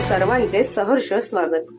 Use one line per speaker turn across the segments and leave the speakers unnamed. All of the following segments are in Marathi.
सर्वांचे सहर्ष स्वागत।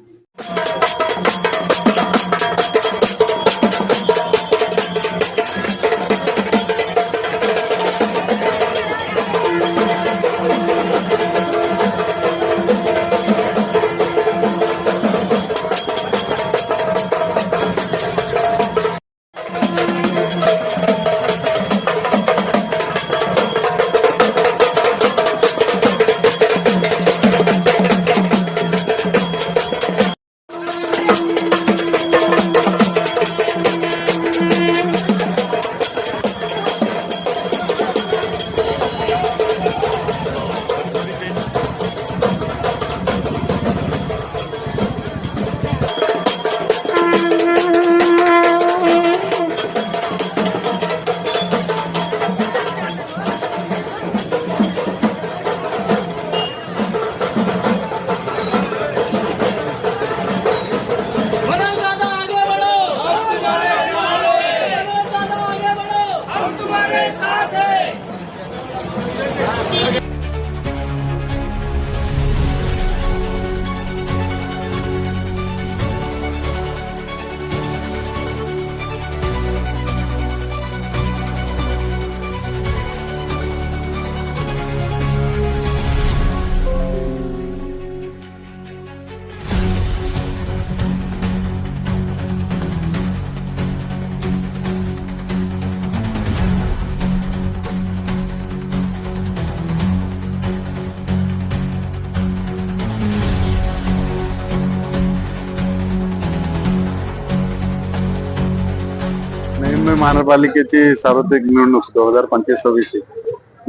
महानगरपालिकेची सार्वत्रिक निवडणूक 2025-26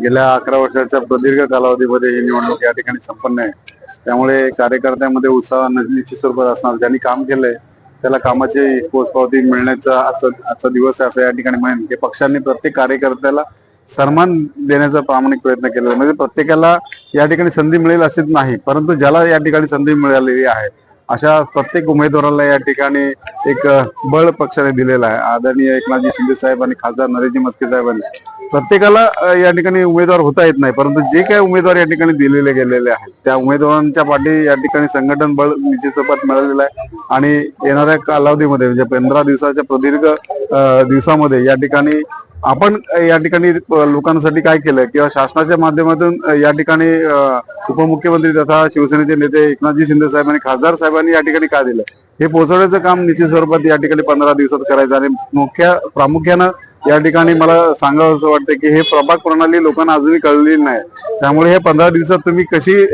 गेल्या 11 वर्षाच्या प्रदीर्घ कालावधीमध्ये ही निवडणूक या ठिकाणी संपन्न आहे। त्यामुळे कार्यकर्त्यांमध्ये उत्साह निश्चित स्वरूपात असणार। ज्यांनी काम केलंय त्याला कामाची पोचपावती मिळण्याचा आजचा दिवस आहे असं या ठिकाणी म्हणेन की पक्षांनी प्रत्येक कार्यकर्त्याला सन्मान देण्याचा प्रामाणिक प्रयत्न केला। म्हणजे प्रत्येकाला या ठिकाणी संधी मिळेल अशीच नाही, परंतु ज्याला या ठिकाणी संधी मिळालेली आहे अशा प्रत्येक उमेदवाराला या ठिकाणी एक बळ पक्षाने दिलेला आहे। आदरणीय एकनाथजी शिंदे साहेब आणि खासदार नरेशजी म्हस्के साहेबांनी प्रत्येकाला या ठिकाणी उमेदवार होता येत नाही, परंतु जे काही उमेदवार या ठिकाणी दिलेले गेलेले आहेत त्या उमेदवारांच्या पाठी या ठिकाणी संघटन बळ निश्चित स्वरूपात मिळालेलं आहे। आणि येणाऱ्या कालावधीमध्ये म्हणजे 15 दिवसाच्या प्रदीर्घ दिवसामध्ये या ठिकाणी आपण या ठिकाणी लोकांसाठी काय केलंय किंवा शासनाच्या माध्यमातून या ठिकाणी उपमुख्यमंत्री तथा शिवसेनेचे नेते एकनाथजी शिंदे साहेब आणि खासदार साहेबांनी या ठिकाणी काय दिलं हे पोहोचवण्याचं काम निश्चित स्वरूपात या ठिकाणी 15 दिवसात करायचं। आणि प्रामुख्यानं या ठिकाणी मला सांगावं असं वाटतं की हे प्रभाग प्रणाली लोकांना अजूनही कळलेली नाही। त्यामुळे हे 15 दिवसात तुम्ही कशी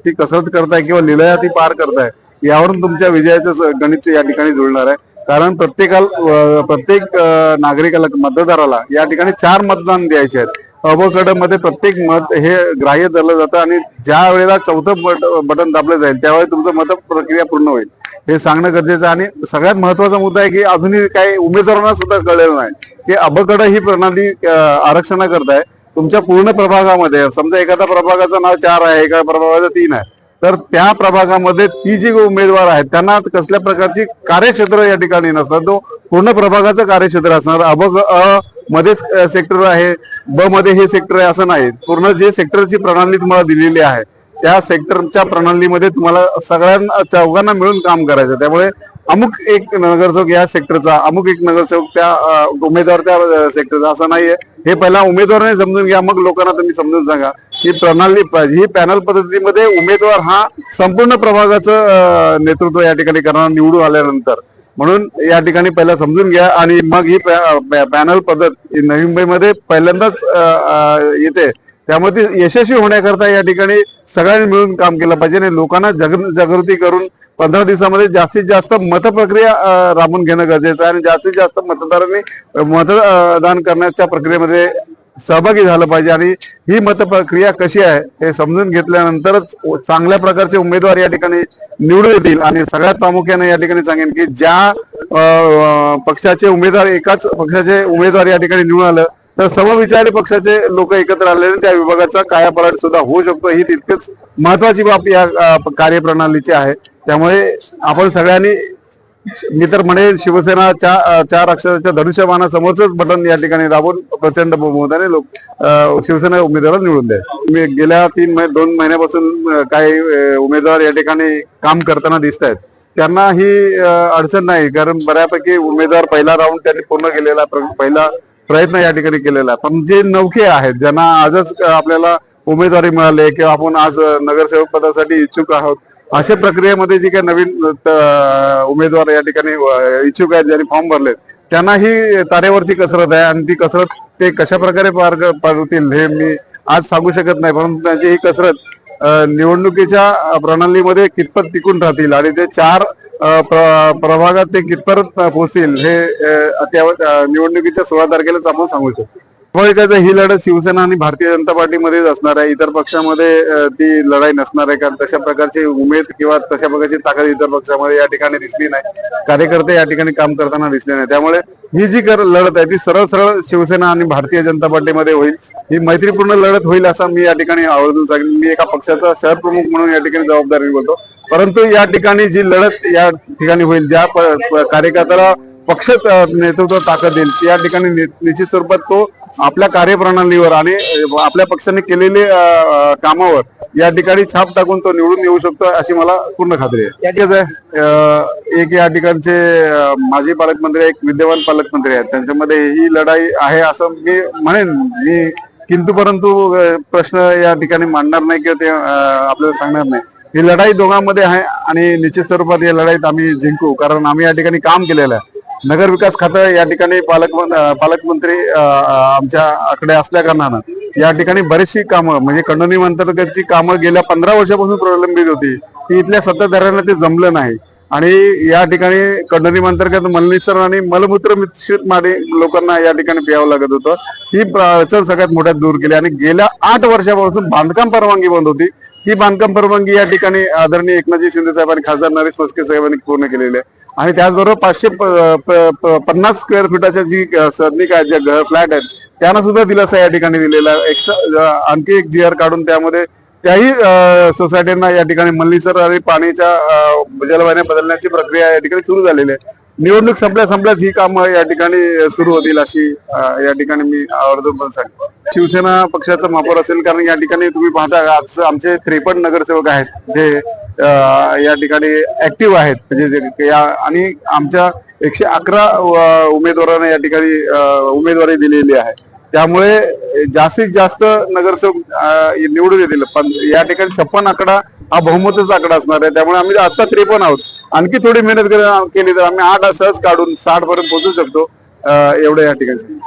ती कसरत करताय किंवा लिलया ती पार करताय यावरून तुमच्या विजयाचं गणित या ठिकाणी जुळणार आहे। कारण प्रत्येक नागरिकाला मतदाराला या ठिकाणी 4 मतदान द्यायचे आहेत। अबकडमध्ये प्रत्येक मत हे ग्राह्य धरलं जातं आणि ज्या वेळेला 4थं बटन दाबलं जाईल त्यावेळी तुमचं मत प्रक्रिया पूर्ण होईल हे सांगणं गरजेचं आहे। आणि सगळ्यात महत्वाचा मुद्दा आहे की अजूनही काही उमेदवारांना सुद्धा कळलेलं नाही की अबकड ही प्रणाली आरक्षणाकरताय तुमच्या पूर्ण प्रभागामध्ये। समजा एखाद्या प्रभागाचं नाव 4 आहे, एका प्रभागाचं 3 आहे, तर त्या प्रभागामध्ये ती जी उमेदवार आहेत त्यांना कसल्या प्रकारची कार्यक्षेत्र या ठिकाणी नसतात, तो पूर्ण प्रभागाचं कार्यक्षेत्र असणार। अ मध्येच सेक्टर आहे, ब मध्ये हे सेक्टर आहे असं नाही, पूर्ण जे सेक्टरची प्रणाली तुम्हाला दिलेली आहे त्या सेक्टरच्या प्रणालीमध्ये तुम्हाला सगळ्यांना चौघांना मिळून काम करायचं। त्यामुळे अमुक एक नगरसेवक या सेक्टरचा, अमुक एक नगरसेवक त्या उमेदवार त्या सेक्टरचा असं नाहीये। हे पहिला उमेदवाराने समजून घ्या, मग लोकांना तुम्ही समजून सांगा ही प्रणाली ही पॅनल पद्धतीमध्ये उमेदवार हा संपूर्ण प्रभागाचं नेतृत्व या ठिकाणी करणार निवडून आल्यानंतर। म्हणून या ठिकाणी पहिला समजून घ्या आणि मग ही पॅनल पद्धत नवी मुंबईमध्ये पहिल्यांदाच येते। त्यामुळे यशस्वी होण्याकरता या ठिकाणी सगळ्यांनी मिळून काम केलं पाहिजे आणि लोकांना जागृती करून 15 दिवसामध्ये जास्तीत जास्त मतप्रक्रिया राबवून घेणं गरजेचं आहे आणि जास्तीत जास्त मतदारांनी मतदान करण्याच्या प्रक्रियेमध्ये सहभागी झालं पाहिजे। आणि ही मतप्रक्रिया कशी आहे हे समजून घेतल्यानंतरच चांगल्या प्रकारचे उमेदवार या ठिकाणी निवडून येतील। आणि सगळ्यात प्रामुख्याने या ठिकाणी सांगेन की ज्या पक्षाचे उमेदवार एकाच पक्षाचे उमेदवार या ठिकाणी निवडून आलं तर समविचारी पक्षाचे लोक एकत्र आलेले त्या विभागाचा कायापालट सुद्धा होऊ शकतो। ही तितकेच महत्वाची बाब या कार्यप्रणालीची आहे। त्यामुळे आपण सगळ्यांनी मी तर म्हणेन शिवसेना चार अक्षराच्या धनुष्यबाणासमोरच बटन या ठिकाणी दाबून प्रचंड बहुमताने शिवसेना उमेदवार निवडून द्या. मी गेल्या 2 महिन्यापासून काही उमेदवार या ठिकाणी काम करताना दिसत आहेत. त्यांना ही अडचण नाही, कारण बऱ्यापैकी उमेदवार पहिला राऊंड त्यांनी पूर्ण केलेला, पहिला प्रयत्न या ठिकाणी केलेला. पण जे नवखे आहेत, ज्यांना आजच आपल्याला उमेदवारी मिळाली किंवा आपण आज नगरसेवक पदासाठी इच्छुक आहोत, अशा प्रक्रियेमध्ये जे काही नवीन उमेदवार या ठिकाणी इच्छुक आहेत, ज्यांनी फॉर्म भरले, त्यांना ही तारेवरची कसरत आहे आणि ती कसरत ते कशा प्रकारे पार पाडतील हे मी आज सांगू शकत नाही. परंतु त्यांची ही कसरत निवडणुकीच्या प्रणालीमध्ये कितपत टिकून राहतील आणि ते 4 प्रभागात ते कितपत पोहोचतील हे निवडणुकीच्या 16 तारखेलाच आपण सांगू शकतो. स्वाभाविकच ही लढत शिवसेना आणि भारतीय जनता पार्टीमध्येच असणार आहे. इतर पक्षामध्ये ती लढाई नसणार आहे, कारण तशा प्रकारची उमेद किंवा तशा प्रकारची ताकद इतर पक्षामध्ये या ठिकाणी दिसली नाही. कार्यकर्ते या ठिकाणी काम करताना दिसले नाही. त्यामुळे ही जी लढत आहे ती सरळ सरळ शिवसेना आणि भारतीय जनता पार्टीमध्ये होईल. ही मैत्रीपूर्ण लढत होईल असं मी या ठिकाणी आवर्जून सांगेन. मी एका पक्षाचा शहर प्रमुख म्हणून या ठिकाणी जबाबदारी बोलतो. परंतु या ठिकाणी जी लढत या ठिकाणी होईल, ज्या कार्यकर्त्याला पक्ष नेतृत्व ताकद देईल, या ठिकाणी निश्चित स्वरूपात तो आपल्या कार्यप्रणालीवर आणि आपल्या पक्षाने केलेले कामावर या ठिकाणी छाप टाकून तो निवडून येऊ शकतो अशी मला पूर्ण खात्री आहे. एक या ठिकाणचे माजी पालकमंत्री, एक विद्यमान पालकमंत्री आहेत, त्यांच्यामध्ये ही लढाई आहे असं मी म्हणेन. मी किंतु परंतु प्रश्न या ठिकाणी मांडणार नाही किंवा ते आपल्याला सांगणार नाही. ही लढाई दोघांमध्ये आहे आणि निश्चित स्वरूपात या लढाईत आम्ही जिंकू, कारण आम्ही या ठिकाणी काम केलेलं आहे. नगर विकास खातं या ठिकाणी पालकमंत्री आमच्याकडे असल्या कारणानं या ठिकाणी बरीचशी कामं, म्हणजे खंडोनी अंतर्गतची कामं गेल्या 15 वर्षापासून प्रलंबित होती, ती इथल्या सत्ताधाऱ्यांना ते जमलं नाही. आणि या ठिकाणी खंडोनी अंतर्गत मलनिसर आणि मलमूत्र मिश्रित पाणी लोकांना या ठिकाणी प्यावं लागत होतं. ही अडचण सगळ्यात मोठ्यात दूर केली आणि गेल्या 8 वर्षापासून बांधकाम परवानगी बंद होती. ही बांधकाम परवानगी या ठिकाणी आदरणीय एकनाथजी शिंदे साहेब आणि खासदार नरेश म्हस्के साहेबांनी पूर्ण केलेली आहे. आणि त्याचबरोबर 550 स्क्वेअर फुटाच्या जी सदनिका आहेत, ज्या फ्लॅट आहेत, त्यांना सुद्धा दिलासा या ठिकाणी दिलेला आहे. एक्स्ट्रा आणखी एक GR काढून त्यामध्ये त्याही सोसायटींना या ठिकाणी मलनिसर आणि पाणीच्या जलवाहिन्या बदलण्याची प्रक्रिया या ठिकाणी सुरू झालेली आहे. निवडणूक संपल्याच ही कामं या ठिकाणी सुरू होतील अशी या ठिकाणी मी आवर्जून सांगतो. शिवसेना पक्षाचा महापौर असेल, कारण या ठिकाणी तुम्ही पाहता आज आमचे 53 नगरसेवक आहेत जे या ठिकाणी ऍक्टिव्ह आहेत, म्हणजे आणि आमच्या 111 उमेदवारांना या ठिकाणी उमेदवारी दिलेली आहे. त्यामुळे जास्तीत जास्त नगरसेवक निवडून येतील. पण या ठिकाणी 56 आकडा हा बहुमताचा आकडा असणार आहे. त्यामुळे आम्ही आता 53 आहोत. आणखी थोडी मेहनत केली तर आम्ही 8 सहज काढून 60 पर्यंत पोहोचू शकतो, एवढं या ठिकाणी.